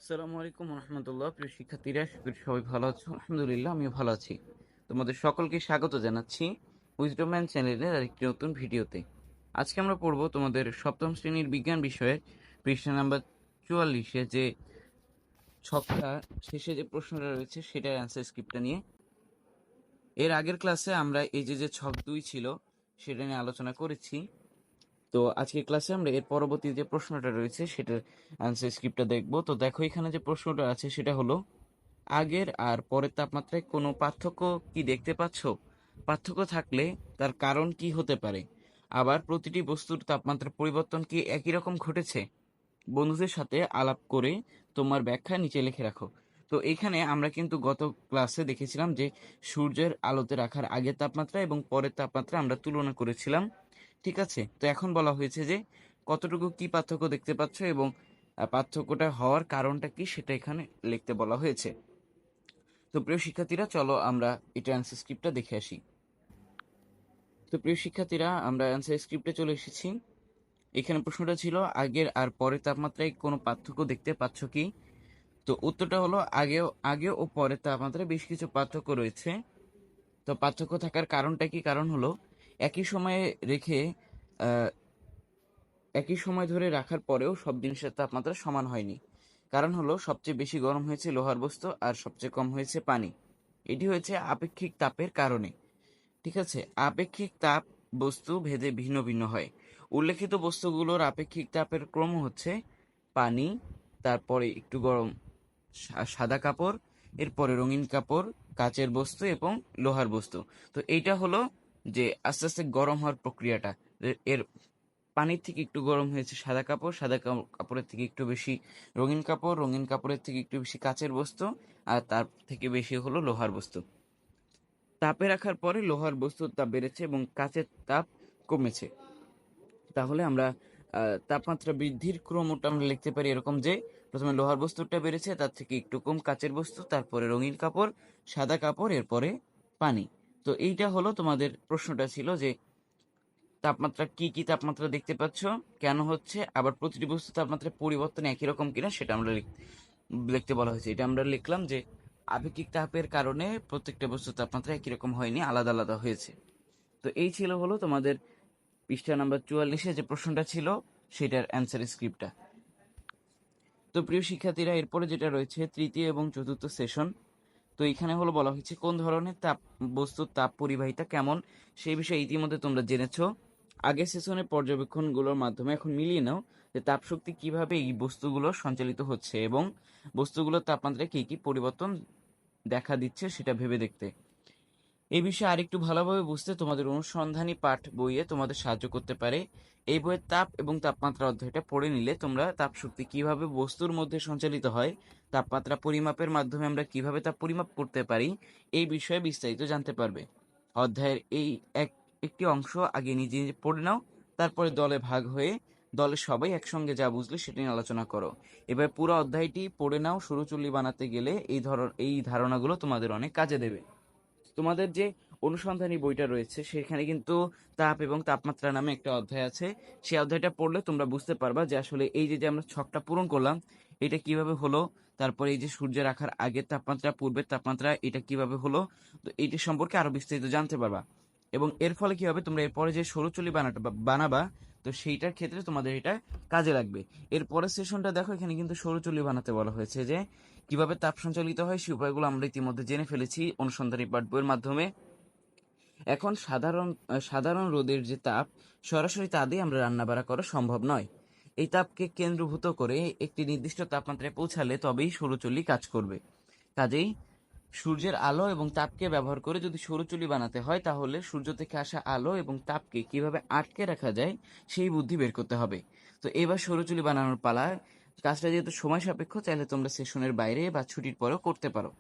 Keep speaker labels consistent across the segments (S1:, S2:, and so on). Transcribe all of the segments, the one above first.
S1: আসসালামু আলাইকুম রহমতুল্লাহ। প্রিয় শিক্ষার্থীরা, আশা করি সবাই ভালো আছো। আলহামদুলিল্লাহ, আমিও ভালো আছি। তোমাদের সকলকে স্বাগত জানাচ্ছি উইজডম ম্যান চ্যানেলের আরেকটি নতুন ভিডিওতে। আজকে আমরা পড়ব তোমাদের সপ্তম শ্রেণীর বিজ্ঞান বিষয়ের পৃষ্ঠা নাম্বার 44-এ যে ছকটা শেষে যে প্রশ্নটা রয়েছে সেটার অ্যান্সার স্ক্রিপ্টটা নিয়ে। এর আগের ক্লাসে আমরা এই যে ছক 2 ছিল সেটা নিয়ে আলোচনা করেছি। তো আজকের ক্লাসে আমরা এর পরবর্তী যে প্রশ্নটা রয়েছে সেটার অ্যান্সার স্ক্রিপ্টটা দেখব। তো দেখো, এখানে যে প্রশ্নটা আছে সেটা হলো, আগের আর পরের তাপমাত্রায় কোনো পার্থক্য কি দেখতে পাচ্ছ? পার্থক্য থাকলে তার কারণ কি হতে পারে? আবার প্রতিটি বস্তুর তাপমাত্রার পরিবর্তন কি একই রকম ঘটেছে? বন্ধুদের সাথে আলাপ করে তোমার ব্যাখ্যা নিচে লিখে রাখো। তো এইখানে আমরা কিন্তু গত ক্লাসে দেখেছিলাম যে সূর্যের আলোতে রাখার আগের তাপমাত্রা এবং পরের তাপমাত্রা আমরা তুলনা করেছিলাম। ঠিক আছে, তো এখন বলা হয়েছে যে কতটুকু কি পার্থক্য দেখতে পাচ্ছ এবং পার্থক্যটা হওয়ার কারণটা কি সেটা এখানে লিখতে বলা হয়েছে। তো প্রিয় শিক্ষার্থীরা, চলো আমরা এটা অ্যান্সার স্ক্রিপ্টটা দেখে আসি। তো প্রিয় শিক্ষার্থীরা, আমরা অ্যান্সার স্ক্রিপ্টে চলে এসেছি। এখানে প্রশ্নটা ছিল, আগের আর পরের তাপমাত্রায় কোনো পার্থক্য দেখতে পাচ্ছ কি? তো উত্তরটা হলো, আগে ও পরের তাপমাত্রায় বেশ কিছু পার্থক্য রয়েছে। তো পার্থক্য থাকার কারণটা কি? কারণ হলো একই সময়ে রেখে আহ, একই সময় ধরে রাখার পরেও সব জিনিসের তাপমাত্রা সমান হয়নি। কারণ হলো সবচেয়ে বেশি গরম হয়েছে লোহার বস্তু আর সবচেয়ে কম হয়েছে পানি। এটি হয়েছে আপেক্ষিক তাপের কারণে। ঠিক আছে, আপেক্ষিক তাপ বস্তু ভেদে ভিন্ন ভিন্ন হয়। উল্লেখিত বস্তুগুলোর আপেক্ষিক তাপের ক্রম হচ্ছে পানি, তারপরে একটু গরম সাদা কাপড়, এরপরে রঙিন কাপড়, কাচের বস্তু এবং লোহার বস্তু। তো এইটা হলো যে আস্তে আস্তে গরম হওয়ার প্রক্রিয়াটা। এর পানির থেকে একটু গরম হয়েছে সাদা কাপড়, সাদা কাপড়ের থেকে একটু বেশি রঙিন কাপড়, রঙিন কাপড়ের থেকে একটু বেশি কাচের বস্তু, আর তার থেকে বেশি হলো লোহার বস্তু। তাপে রাখার পরে লোহার বস্তুর তাপ বেড়েছে এবং কাচের তাপ কমেছে। তাহলে আমরা তাপমাত্রা বৃদ্ধির ক্রমটা আমরা লিখতে পারি এরকম যে প্রথমে লোহার বস্তুটা বেড়েছে, তার থেকে একটু কম কাচের বস্তু, তারপরে রঙিন কাপড়, সাদা কাপড়, এরপরে পানি। তো এইটা হলো তোমাদের প্রশ্নটা ছিল যে তাপমাত্রা কি কি তাপমাত্রা দেখতে পাচ্ছ, কেন হচ্ছে, আবার প্রতিটি বস্তুর তাপমাত্রা পরিবর্তন একই রকম কিনা সেটা আমরা লিখতে বলা হয়েছে। এটা আমরা লিখলাম যে আপেক্ষিক তাপের কারণে প্রত্যেকটা বস্তুর তাপমাত্রা একই রকম হয়নি, আলাদা আলাদা হয়েছে। তো এই ছিল হলো তোমাদের পৃষ্ঠা নাম্বার 44-এ যে প্রশ্নটা ছিল সেটার অ্যান্সার স্ক্রিপ্টটা। তো প্রিয় শিক্ষার্থীরা, এরপরে যেটা রয়েছে তৃতীয় এবং চতুর্থ সেশন। তো এখানে হলো বলা হয়েছে কোন ধরনের বস্তুর তাপ পরিবাহিতা কেমন, সেই বিষয়ে ইতিমধ্যে তোমরা জেনেছো। আগের সেশনের পর্যবেক্ষণগুলোর মাধ্যমে এখন মিলিয়ে নাও যে তাপশক্তি কিভাবে এই বস্তুগুলো সঞ্চালিত হচ্ছে এবং বস্তুগুলোর তাপমাত্রায় কি কি পরিবর্তন দেখা দিচ্ছে সেটা ভেবে দেখতে। এই বিষয়ে আরেকটু ভালোভাবে বুঝতে তোমাদের অনুসন্ধানী পাঠ বইয়ে তোমাদের সাহায্য করতে পারে। এই বইয়ের তাপ এবং তাপমাত্রা অধ্যায়টা পড়ে নিলে তোমরা তাপশক্তি কিভাবে বস্তুর মধ্যে সঞ্চালিত হয়, তাপমাত্রা পরিমাপের মাধ্যমে আমরা কিভাবে তা পরিমাপ করতে পারি, এই বিষয়ে বিস্তারিত জানতে পারবে। অধ্যায়ের এই একটি অংশ আগে নিজে নিজে পড়ে নাও, তারপরে দলে ভাগ হয়ে দলের সবাই একসঙ্গে যা বুঝলে সেটা নিয়ে আলোচনা করো। এবার পুরো অধ্যায়টি পড়ে নাও, সুরুচুল্লি বানাতে গেলে এই ধারণাগুলো তোমাদের অনেক কাজে দেবে। তোমাদের যে অনুসন্ধানী বইটা রয়েছে সেখানে কিন্তু তাপ এবং তাপমাত্রা নামে একটা অধ্যায় আছে। সেই অধ্যায়টা পড়লে তোমরা বুঝতে পারবা যে আসলে এই যে আমরা ছকটা পূরণ করলাম এটা কিভাবে হলো, তারপরে এই যে সূর্যের রাখার আগের তাপমাত্রা পূর্বের তাপমাত্রা এটা কিভাবে হলো। তো এইটা সম্পর্কে আরো বিস্তারিত জানতে পারবা এবং এর ফলে কি হবে, তোমরা এরপরে যে সরুচুলি বানাবা, তো সেইটার ক্ষেত্রে তোমাদের এটা কাজে লাগবে। এর পরের সেশনটা দেখো, এখানে কিন্তু সরুচুলি বানাতে বলা হয়েছে যে কিভাবে তাপ সঞ্চালিত হয় সেই উপায়গুলো আমরা ইতিমধ্যে জেনে ফেলেছি অনুসন্ধানী পাঠ বইয়ের মাধ্যমে। এখন সাধারণ রোদের যে তাপ সরাসরি তা দিয়ে আমরা রান্নাবাড়া করা সম্ভব নয়। এই তাপকে কেন্দ্রভূত করে একটি নির্দিষ্ট তাপমাত্রায় পৌঁছালে তবেই সৌরচুল্লি কাজ করবে। কাজেই সূর্যের আলো এবং তাপকে ব্যবহার করে যদি সৌরচুল্লি বানাতে হয় তাহলে সূর্য থেকে আসা আলো এবং তাপকে কিভাবে আটকে রাখা যায় সেই বুদ্ধি বের করতে হবে। তো এবার সৌরচুল্লি বানানোর পালা। কাজটা যেহেতু সময় সাপেক্ষ, চাইলে তোমরা সেশনের বাইরে বা ছুটির পরেও করতে পারো।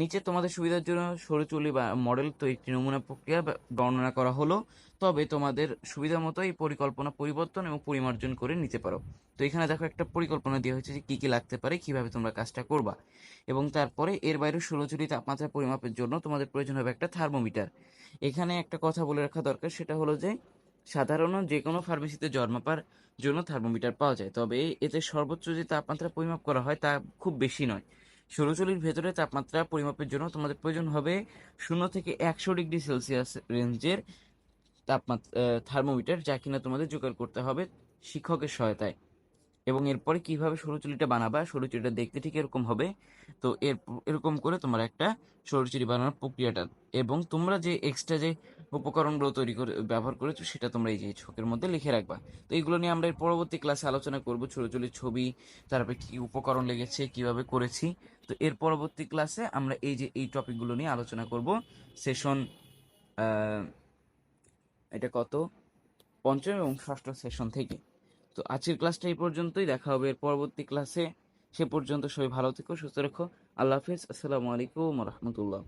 S1: নিচে তোমাদের সুবিধার জন্য সৌরচুল্লি বা মডেল তো একটি নমুনা প্রক্রিয়া বর্ণনা করা হলো, তবে তোমাদের সুবিধা মতো এই পরিকল্পনা পরিবর্তন এবং পরিমার্জন করে নিতে পারো। তো এখানে দেখো একটা পরিকল্পনা দেওয়া হয়েছে যে কি কি লাগতে পারে, কিভাবে তোমরা কাজটা করবা। এবং তারপরে এর বাইরে সৌরচুল্লি তাপমাত্রা পরিমাপের জন্য তোমাদের প্রয়োজন হবে একটা থার্মোমিটার। এখানে একটা কথা বলে রাখা দরকার, সেটা হলো যে সাধারণ যে কোনো ফার্মেসিতে জন্য থার্মোমিটার পাওয়া যায়, তবে এতে সর্বোচ্চ যে তাপমাত্রা পরিমাপ করা হয় তা খুব বেশি নয়। সৌরচুল্লির ভেতরে তাপমাত্রা পরিমাপের জন্য তোমাদের প্রয়োজন হবে 0 থেকে 100 ডিগ্রি সেলসিয়াস রেঞ্জের তাপমাত্রা থার্মোমিটার, যা কিনা তোমাদের জোগাড় করতে হবে শিক্ষকের সহায়তায়। এবং এরপরে কিভাবে সরুচুরিটা বানাবা, সরুচুরিটা দেখতে ঠিক এরকম হবে। তো এরকম করে তোমার একটা সরুচুরি বানানোর প্রক্রিয়াটা, এবং তোমরা যে এক্সট্রা যে উপকরণগুলো তৈরি করে ব্যবহার করেছো সেটা তোমরা এই যে ছকের মধ্যে লিখে রাখবা। তো এইগুলো নিয়ে আমরা এর পরবর্তী ক্লাসে আলোচনা করবো, সরুচুরির ছবি, তারপরে কি উপকরণ লেগেছে, কিভাবে করেছি। তো এর পরবর্তী ক্লাসে আমরা এই যে এই টপিকগুলো নিয়ে আলোচনা করব। সেশন এটা কত, পঞ্চম এবং ষষ্ঠ সেশন থেকে। তো আজকের ক্লাসটা এই পর্যন্তই, দেখা হবে এর পরবর্তী ক্লাসে। সে পর্যন্ত সবাই ভালো থেকো, সুস্থ রেখো। আল্লাহ হাফিজ, আসসালামু আলাইকুম রহমতুল্লাহ।